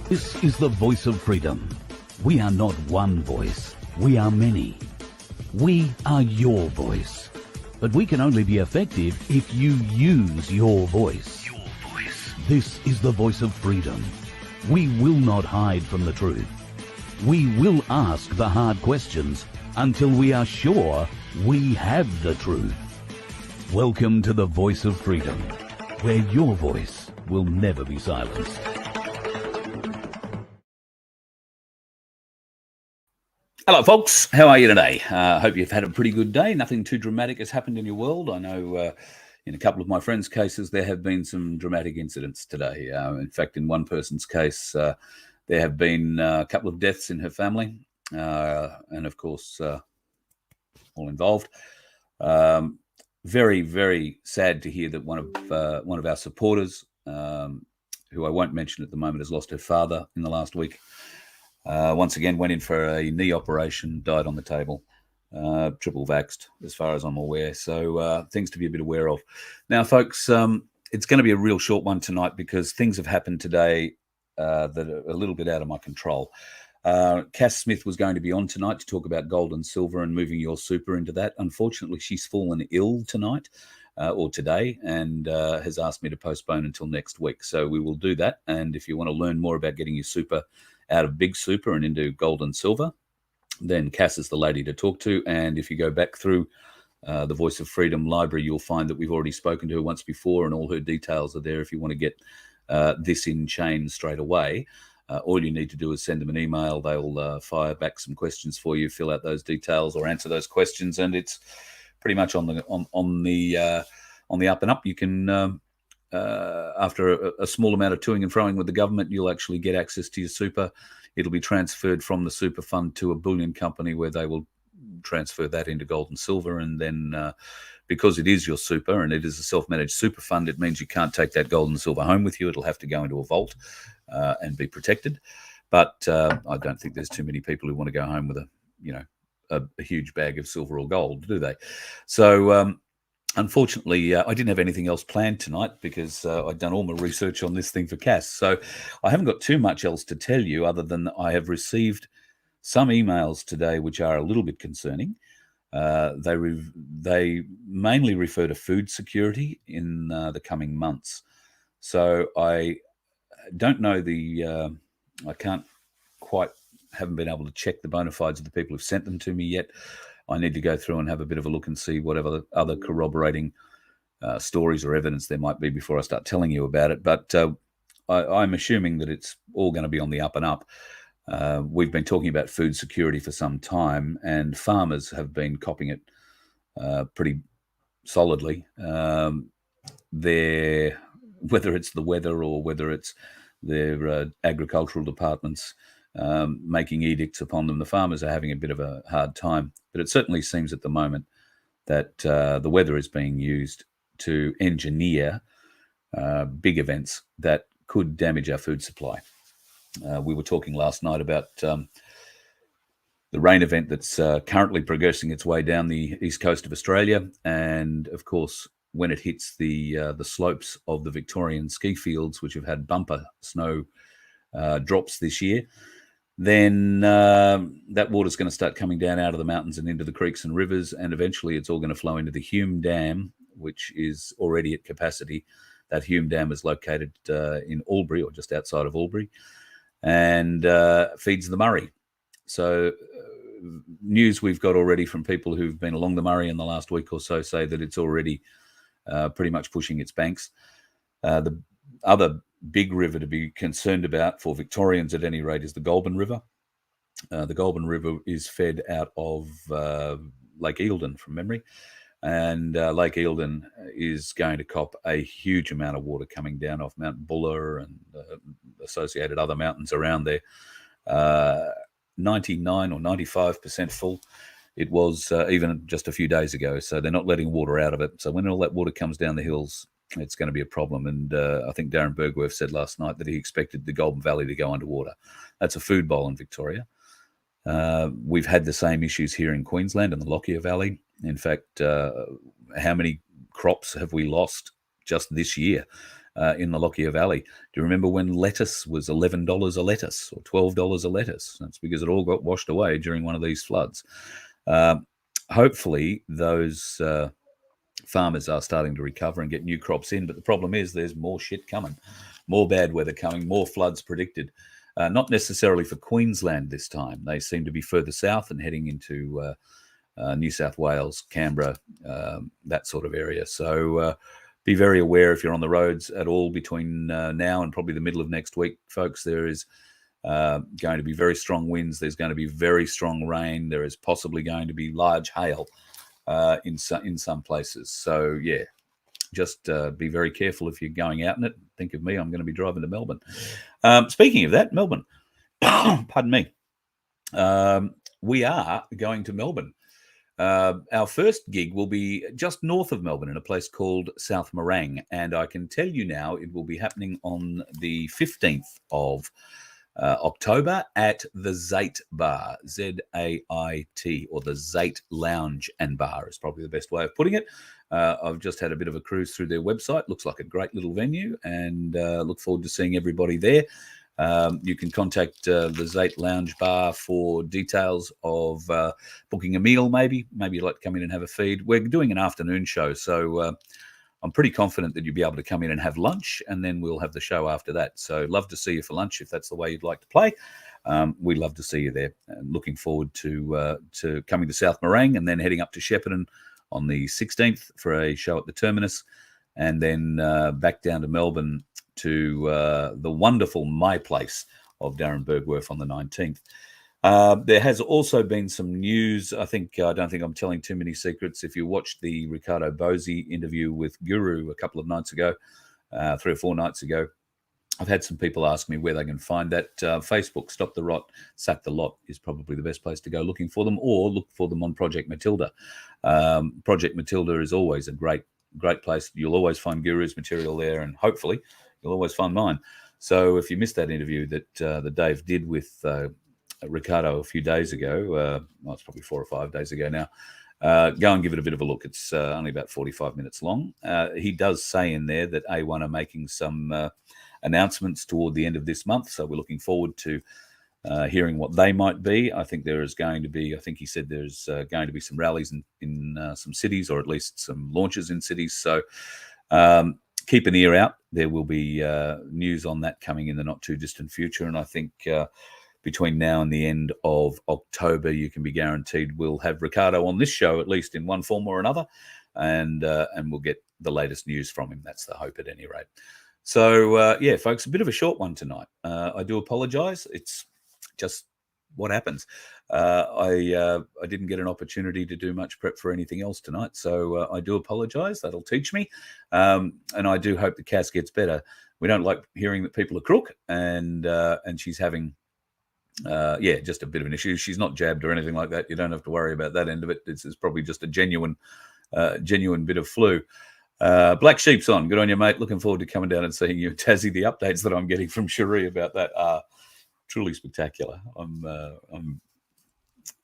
This is the voice of freedom. We are not one voice. We are many. We are your voice. But we can only be effective if you use your voice. Your voice. This is the voice of freedom. We will not hide from the truth. We will ask the hard questions until we are sure we have the truth. Welcome to the voice of freedom, where your voice will never be silenced. Hello, folks. How are you today? I hope you've had a pretty good day. Nothing too dramatic has happened in your world. I know in a couple of my friends' cases, there have been some dramatic incidents today. In fact, in one person's case, there have been a couple of deaths in her family, and of course, all involved. Very, very sad to hear that one of our supporters, who I won't mention at the moment, has lost her father in the last week. Once again, went in for a knee operation, died on the table, triple vaxxed, as far as I'm aware. So things to be a bit aware of. Now, folks, it's going to be a real short one tonight because things have happened today that are a little bit out of my control. Cass Smith was going to be on tonight to talk about gold and silver and moving your super into that. Unfortunately, she's fallen ill tonight or today and has asked me to postpone until next week. So we will do that. And if you want to learn more about getting your super out of big super and into gold and silver, then Cass is the lady to talk to. And if you go back through the Voice of Freedom library, you'll find that we've already spoken to her once before and all her details are there if you want to get this in chain straight away. All you need to do is send them an email. They'll fire back some questions for you, fill out those details or answer those questions, and it's pretty much on the up and up. You can after a small amount of toing and froing with the government, you'll actually get access to your super. It'll be transferred from the super fund to a bullion company where they will transfer that into gold and silver. And then because it is your super and it is a self-managed super fund, it means you can't take that gold and silver home with you. It'll have to go into a vault and be protected. But I don't think there's too many people who want to go home with a huge bag of silver or gold, do they? So unfortunately, I didn't have anything else planned tonight because I'd done all my research on this thing for Cass. So I haven't got too much else to tell you other than I have received some emails today which are a little bit concerning. They mainly refer to food security in the coming months. So I don't know I can't quite, haven't been able to check the bona fides of the people who've sent them to me yet. I need to go through and have a bit of a look and see whatever other corroborating stories or evidence there might be before I start telling you about it. But I'm assuming that it's all going to be on the up and up. We've been talking about food security for some time, and farmers have been copping it pretty solidly. Whether it's the weather or whether it's their agricultural departments making edicts upon them, the farmers are having a bit of a hard time. But it certainly seems at the moment that the weather is being used to engineer big events that could damage our food supply. We were talking last night about the rain event that's currently progressing its way down the east coast of Australia. And of course, when it hits the slopes of the Victorian ski fields, which have had bumper snow drops this year, then that water's going to start coming down out of the mountains and into the creeks and rivers, and eventually it's all going to flow into the Hume Dam, which is already at capacity. That Hume Dam is located in Albury, or just outside of Albury, and feeds the Murray. So news we've got already from people who've been along the Murray in the last week or so say that it's already pretty much pushing its banks. The other big river to be concerned about, for Victorians at any rate, is the Goulburn River. The Goulburn River is fed out of Lake Eildon from memory, and Lake Eildon is going to cop a huge amount of water coming down off Mount Buller and associated other mountains around there. 99 or 95% full. It was even just a few days ago, so they're not letting water out of it. So when all that water comes down the hills, it's going to be a problem. And I think Darren Bergwerf said last night that he expected the Goulburn Valley to go underwater. That's a food bowl in Victoria. We've had the same issues here in Queensland in the Lockyer Valley. In fact, how many crops have we lost just this year in the Lockyer Valley. Do you remember when lettuce was $11 a lettuce or $12 a lettuce? That's because it all got washed away during one of these floods. Hopefully, those farmers are starting to recover and get new crops in. But the problem is there's more shit coming, more bad weather coming, more floods predicted. Not necessarily for Queensland this time. They seem to be further south and heading into New South Wales, Canberra, that sort of area. So be very aware if you're on the roads at all between now and probably the middle of next week, folks. There is going to be very strong winds. There's going to be very strong rain. There is possibly going to be large hail in some places. So, yeah, just be very careful if you're going out in it. Think of me. I'm going to be driving to Melbourne. Speaking of that, Melbourne, pardon me. We are going to Melbourne. Our first gig will be just north of Melbourne in a place called South Morang. And I can tell you now it will be happening on the 15th of October at the Zait Bar, Z-A-I-T, or the Zait Lounge and Bar is probably the best way of putting it. I've just had a bit of a cruise through their website. Looks like a great little venue, and look forward to seeing everybody there. You can contact the Zait Lounge Bar for details of booking a meal, maybe you'd like to come in and have a feed. We're doing an afternoon show, so I'm pretty confident that you'll be able to come in and have lunch, and then we'll have the show after that. So love to see you for lunch if that's the way you'd like to play. We'd love to see you there. Looking forward to coming to South Morang and then heading up to Shepparton on the 16th for a show at the Terminus, and then back down to Melbourne to the wonderful My Place of Darren Bergworth on the 19th. There has also been some news. I don't think I'm telling too many secrets. If you watched the Ricardo Bosi interview with Guru a couple of nights ago, 3 or 4 nights ago, I've had some people ask me where they can find that. Facebook, Stop the Rot, Sack the Lot is probably the best place to go looking for them, or look for them on Project Matilda. Project Matilda is always a great place. You'll always find Guru's material there, and hopefully you'll always find mine. So if you missed that interview that Dave did with Ricardo a few days ago, it's probably 4 or 5 days ago now, go and give it a bit of a look. It's only about 45 minutes long. He does say in there that A1 are making some announcements toward the end of this month, so we're looking forward to hearing what they might be. I think there is going to be, I think he said there's going to be some rallies in some cities, or at least some launches in cities. So keep an ear out. There will be news on that coming in the not too distant future, and I think between now and the end of October, you can be guaranteed we'll have Ricardo on this show, at least in one form or another, and we'll get the latest news from him. That's the hope at any rate. So, yeah, folks, a bit of a short one tonight. I do apologise. It's just what happens. I didn't get an opportunity to do much prep for anything else tonight, so I do apologise. That'll teach me, and I do hope the Cass gets better. We don't like hearing that people are crook, and she's having just a bit of an issue. She's not jabbed or anything like that. You don't have to worry about that end of it. It's probably just a genuine bit of flu. Black Sheep's on. Good on you, mate. Looking forward to coming down and seeing you in Tassie. The updates that I'm getting from Cherie about that are truly spectacular.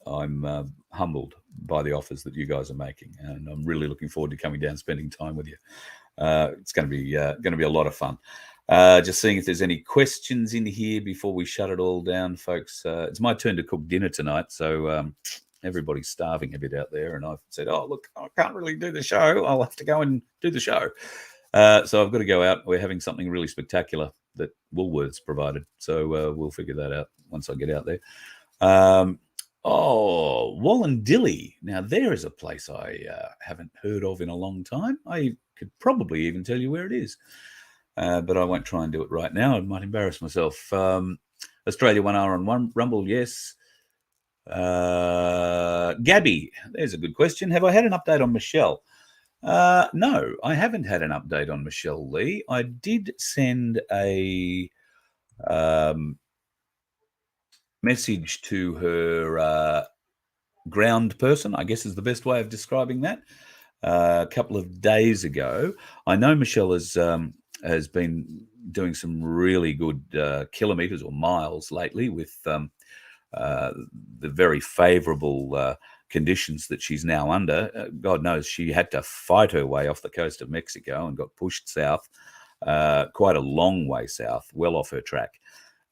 I'm humbled by the offers that you guys are making, and I'm really looking forward to coming down, spending time with you. It's going to be a lot of fun. Just seeing if there's any questions in here before we shut it all down, folks. It's my turn to cook dinner tonight, so everybody's starving a bit out there, and I've said, oh, look, I can't really do the show. I'll have to go and do the show. So I've got to go out. We're having something really spectacular that Woolworths provided, so we'll figure that out once I get out there. Wallandilly. Now, there is a place I haven't heard of in a long time. I could probably even tell you where it is. But I won't try and do it right now. I might embarrass myself. Australia 1R on Rumble, yes. Gabby, there's a good question. Have I had an update on Michelle? No, I haven't had an update on Michelle Lee. I did send a message to her ground person, I guess is the best way of describing that, a couple of days ago. I know Michelle has been doing some really good kilometres or miles lately with the very favourable conditions that she's now under. God knows she had to fight her way off the coast of Mexico and got pushed south quite a long way south, well off her track.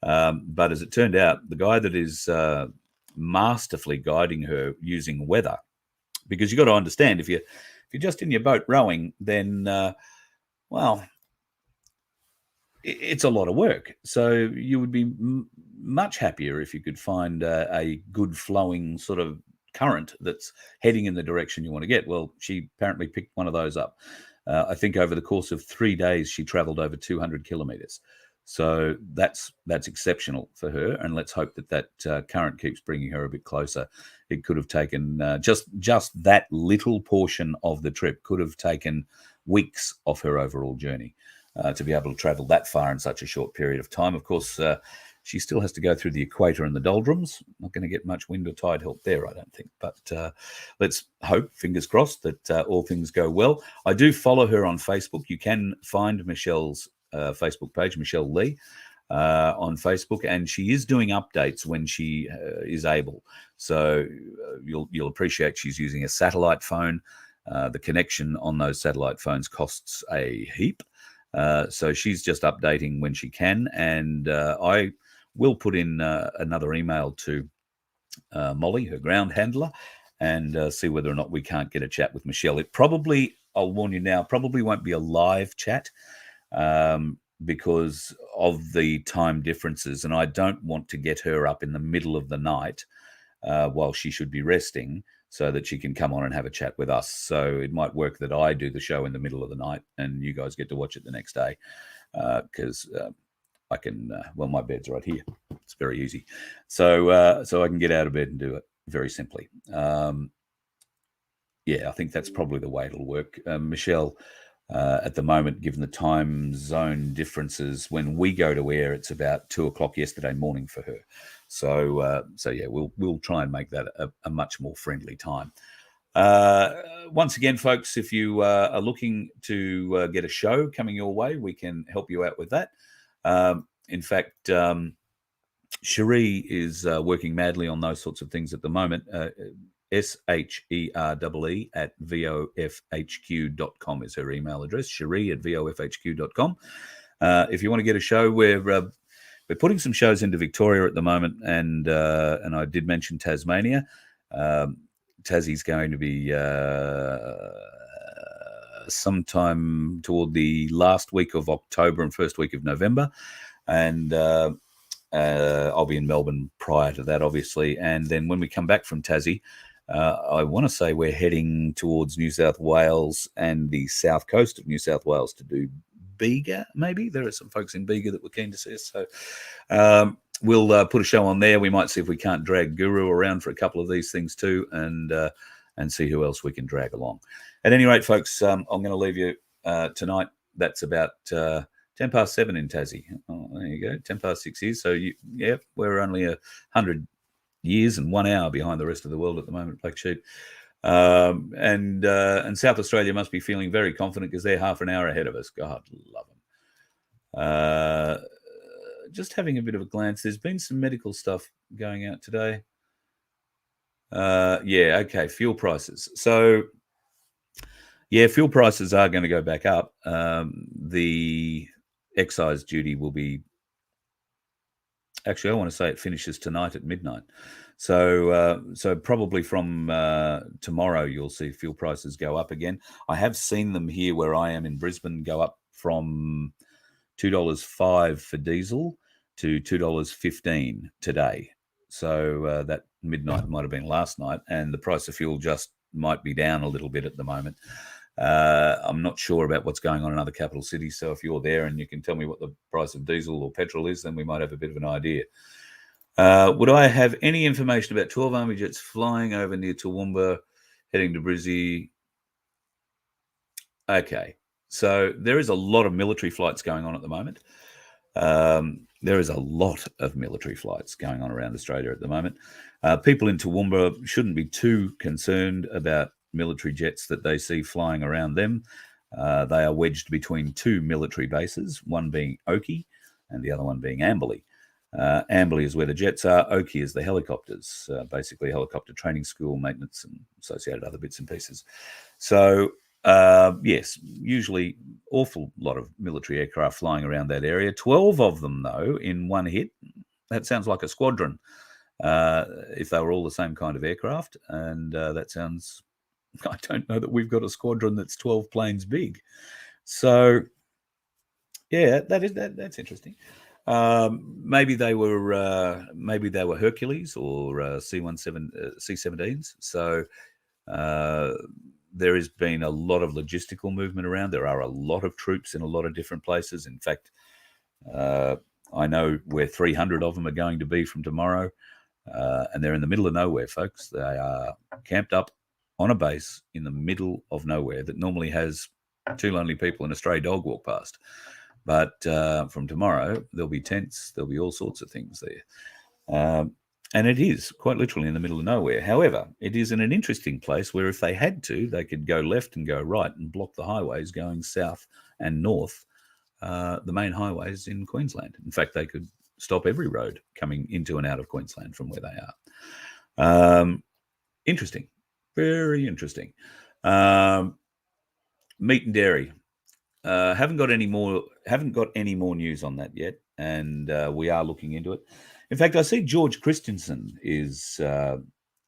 But as it turned out, the guy that is masterfully guiding her using weather, because you've got to understand, if you're just in your boat rowing, then well, it's a lot of work. So you would be much happier if you could find a good flowing sort of current that's heading in the direction you want to get. Well, she apparently picked one of those up. I think over the course of 3 days, she traveled over 200 kilometers. So that's exceptional for her, and let's hope that current keeps bringing her a bit closer. It could have taken just that little portion of the trip could have taken weeks off her overall journey to be able to travel that far in such a short period of time. Of course, she still has to go through the equator and the doldrums. Not going to get much wind or tide help there, I don't think. But let's hope, fingers crossed, that all things go well. I do follow her on Facebook. You can find Michelle's Facebook page, Michelle Lee, on Facebook, and she is doing updates when she is able. So you'll appreciate she's using a satellite phone. The connection on those satellite phones costs a heap. So she's just updating when she can, and I will put in another email to Molly, her ground handler, and see whether or not we can't get a chat with Michelle. It probably, I'll warn you now, probably won't be a live chat because of the time differences, and I don't want to get her up in the middle of the night while she should be resting, so that she can come on and have a chat with us. So it might work that I do the show in the middle of the night and you guys get to watch it the next day, because I can, well, my bed's right here. It's very easy. So I can get out of bed and do it very simply. Yeah, I think that's probably the way it'll work. Michelle, at the moment, given the time zone differences, when we go to air, it's about 2:00 yesterday morning for her. So yeah, we'll try and make that a much more friendly time. Once again, folks, if you are looking to get a show coming your way, we can help you out with that. In fact, Cherie is working madly on those sorts of things at the moment. SHEREE at VoFHQ.com is her email address, Cherie at VoFHQ.com. If you want to get a show, we're putting some shows into Victoria at the moment, and I did mention Tasmania. Tassie's going to be sometime toward the last week of October and first week of November, and I'll be in Melbourne prior to that, obviously. And then when we come back from Tassie, I want to say we're heading towards New South Wales and the south coast of New South Wales to do Bega, maybe. There are some folks in Bega that were keen to see us. So we'll put a show on there. We might see if we can't drag Guru around for a couple of these things too, and see who else we can drag along. At any rate, folks, I'm going to leave you tonight. That's about 7:10 in Tassie. Oh, there you go, 6:10 here. So we're only 100 years and 1 hour behind the rest of the world at the moment, Black Sheep. And South Australia must be feeling very confident because they're half an hour ahead of us. God love them. Just having a bit of a glance. There's been some medical stuff going out today. Okay, fuel prices. So, yeah, fuel prices are going to go back up. The excise duty will be... Actually, I want to say it finishes tonight at midnight. So probably from tomorrow, you'll see fuel prices go up again. I have seen them here where I am in Brisbane go up from $2.05 for diesel to $2.15 today. So that midnight might have been last night, and the price of fuel just might be down a little bit at the moment. I'm not sure about what's going on in other capital cities, so if you're there and you can tell me what the price of diesel or petrol is, then we might have a bit of an idea. Would I have any information about 12 Army jets flying over near Toowoomba, heading to Brizzy? Okay, so there is a lot of military flights going on at the moment. There is a lot of military flights going on around Australia at the moment. People in Toowoomba shouldn't be too concerned about military jets that they see flying around them. They are wedged between two military bases, one being Oakey and the other one being Amberley. Amberley is where the jets are. Oakey is the helicopters, basically a helicopter training school, maintenance and associated other bits and pieces. So Yes, usually awful lot of military aircraft flying around that area. 12 of them, though, in one hit. That sounds like a squadron if they were all the same kind of aircraft. And that sounds, I don't know that we've got a squadron that's 12 planes big. So, yeah, that's interesting. Maybe they were Hercules or C-17s. So there has been a lot of logistical movement around. There are a lot of troops in a lot of different places. In fact, I know where 300 of them are going to be from tomorrow, and they're in the middle of nowhere, folks. They are camped up on a base in the middle of nowhere that normally has two lonely people and a stray dog walk past. But from tomorrow, there'll be tents, there'll be all sorts of things there. And it is quite literally in the middle of nowhere. However, it is in an interesting place where if they had to, they could go left and go right and block the highways going south and north, the main highways in Queensland. In fact, they could stop every road coming into and out of Queensland from where they are. Interesting. Very interesting. Meat and dairy. Haven't got any more news on that yet, and we are looking into it. In fact, I see George Christensen is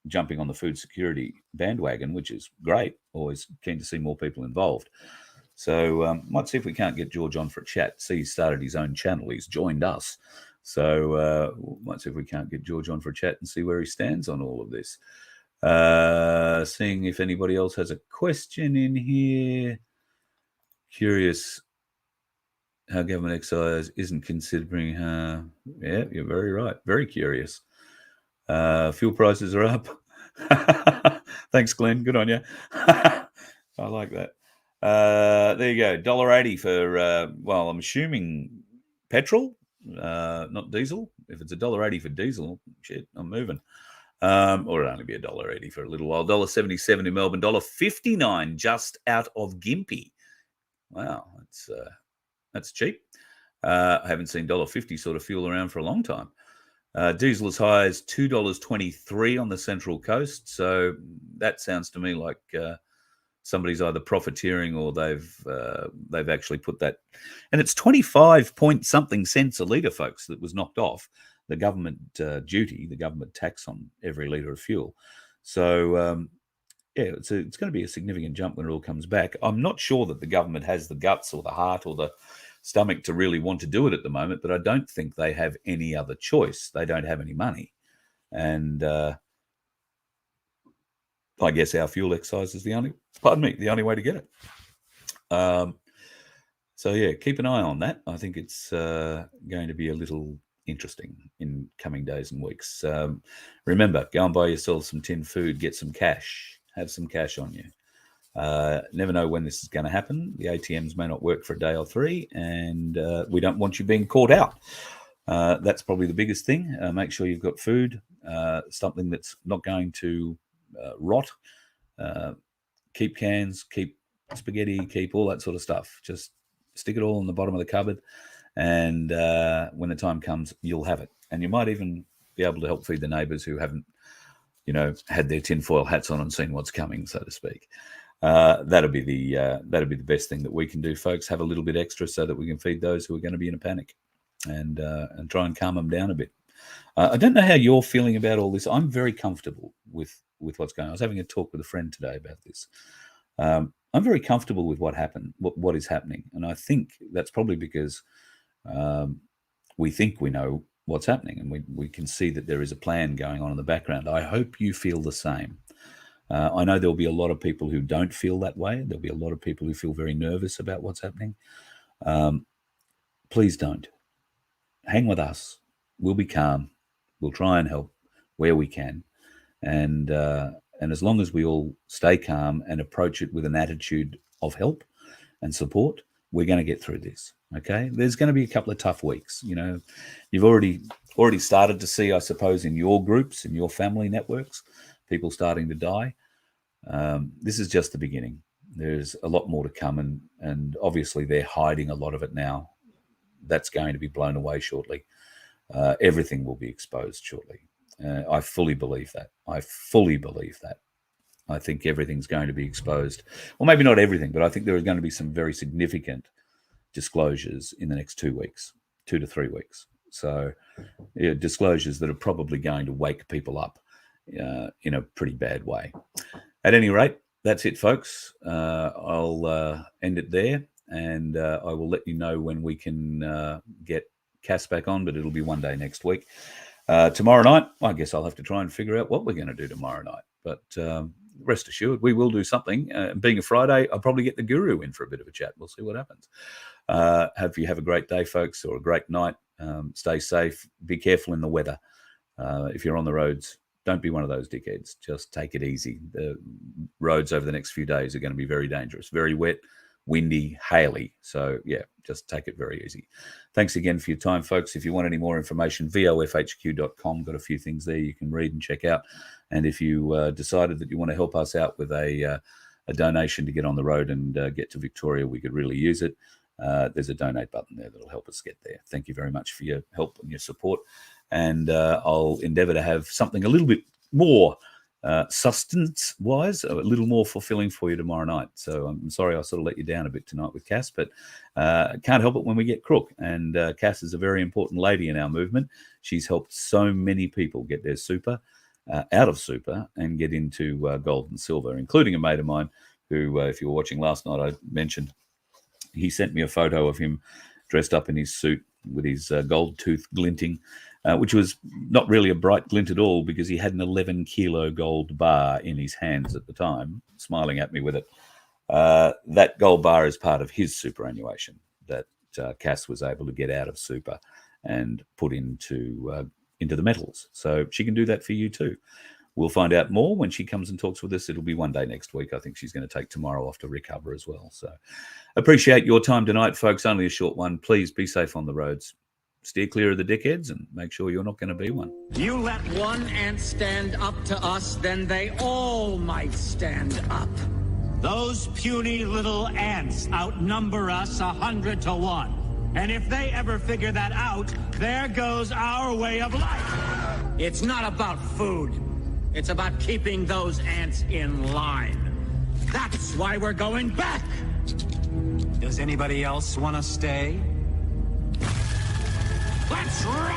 jumping on the food security bandwagon, which is great. Always keen to see more people involved. So might see if we can't get George on for a chat. See, he started his own channel. He's joined us. So might see if we can't get George on for a chat and see where he stands on all of this. Seeing if anybody else has a question in here. Curious how government exercise isn't considering yeah, you're very right. Very curious. Fuel prices are up. Thanks, Glenn. Good on you. I like that. There you go. $1.80 for, well, I'm assuming petrol, not diesel. If it's $1.80 for diesel, shit, I'm moving. Or it'll only be $1.80 for a little while. $1.77 in Melbourne. $1.59 just out of Gympie. Wow, that's cheap. I haven't seen $1.50 sort of fuel around for a long time. Diesel as high as $2.23 on the Central Coast. So that sounds to me like somebody's either profiteering or they've actually put that. And it's 25 point something cents a litre, folks, that was knocked off the government duty, the government tax on every litre of fuel. So yeah, it's going to be a significant jump when it all comes back. I'm not sure that the government has the guts or the heart or the stomach to really want to do it at the moment, but I don't think they have any other choice. They don't have any money. And I guess our fuel excise is the only way to get it. So yeah, keep an eye on that. I think it's going to be a little interesting in coming days and weeks. Remember, go and buy yourself some tin food, get some cash. Have some cash on you. Never know when this is going to happen. The ATMs may not work for a day or three, and we don't want you being caught out. That's probably the biggest thing. Make sure you've got food, something that's not going to rot. Keep cans, keep spaghetti, keep all that sort of stuff. Just stick it all in the bottom of the cupboard, and when the time comes, you'll have it. And you might even be able to help feed the neighbours who haven't, had their tinfoil hats on and seen what's coming, so to speak. That'll be the best thing that we can do, folks. Have a little bit extra so that we can feed those who are going to be in a panic, and try and calm them down a bit. I don't know how you're feeling about all this. I'm very comfortable with what's going on. I was having a talk with a friend today about this. I'm very comfortable with what is happening, and I think that's probably because we think we know what's happening, and we can see that there is a plan going on in the background. I hope you feel the same. I know there'll be a lot of people who don't feel that way. There'll be a lot of people who feel very nervous about what's happening. Please don't. Hang with us. We'll be calm. We'll try and help where we can. And as long as we all stay calm and approach it with an attitude of help and support, we're going to get through this. Okay, there's going to be a couple of tough weeks. You've already started to see, I suppose, in your groups, in your family networks, people starting to die. This is just the beginning. There's a lot more to come, and obviously they're hiding a lot of it now. That's going to be blown away shortly. Everything will be exposed shortly. I fully believe that. I think everything's going to be exposed. Well, maybe not everything, but I think there are going to be some very significant disclosures in the next 2 weeks, 2 to 3 weeks. So disclosures that are probably going to wake people up in a pretty bad way. At any rate, that's it, folks. I'll end it there, and I will let you know when we can get Cass back on, but it'll be one day next week. Tomorrow night, I guess I'll have to try and figure out what we're going to do tomorrow night. But rest assured, we will do something. Being a Friday, I'll probably get the guru in for a bit of a chat. We'll see what happens. Have a great day, folks, or a great night. Stay safe. Be careful in the weather. If you're on the roads, don't be one of those dickheads. Just take it easy. The roads over the next few days are going to be very dangerous, very wet, windy, haily. So, yeah, just take it very easy. Thanks again for your time, folks. If you want any more information, vofhq.com. Got a few things there you can read and check out. And if you decided that you want to help us out with a donation to get on the road and get to Victoria, we could really use it. There's a donate button there that'll help us get there. Thank you very much for your help and your support. And I'll endeavour to have something a little bit more sustenance-wise, a little more fulfilling for you tomorrow night. So I'm sorry I sort of let you down a bit tonight with Cass, but can't help it when we get crook. And Cass is a very important lady in our movement. She's helped so many people get their super out of super and get into gold and silver, including a mate of mine who, if you were watching last night, I mentioned, he sent me a photo of him dressed up in his suit with his gold tooth glinting, which was not really a bright glint at all because he had an 11-kilo gold bar in his hands at the time, smiling at me with it. That gold bar is part of his superannuation that Cass was able to get out of super and put into the metals. So she can do that for you too. We'll find out more when she comes and talks with us. It'll be one day next week. I think she's going to take tomorrow off to recover as well. So appreciate your time tonight, folks. Only a short one. Please be safe on the roads. Steer clear of the dickheads and make sure you're not going to be one. You let one ant stand up to us, then they all might stand up. Those puny little ants outnumber us 100 to 1. And if they ever figure that out, there goes our way of life. It's not about food. It's about keeping those ants in line. That's why we're going back. Does anybody else want to stay? Let's ride!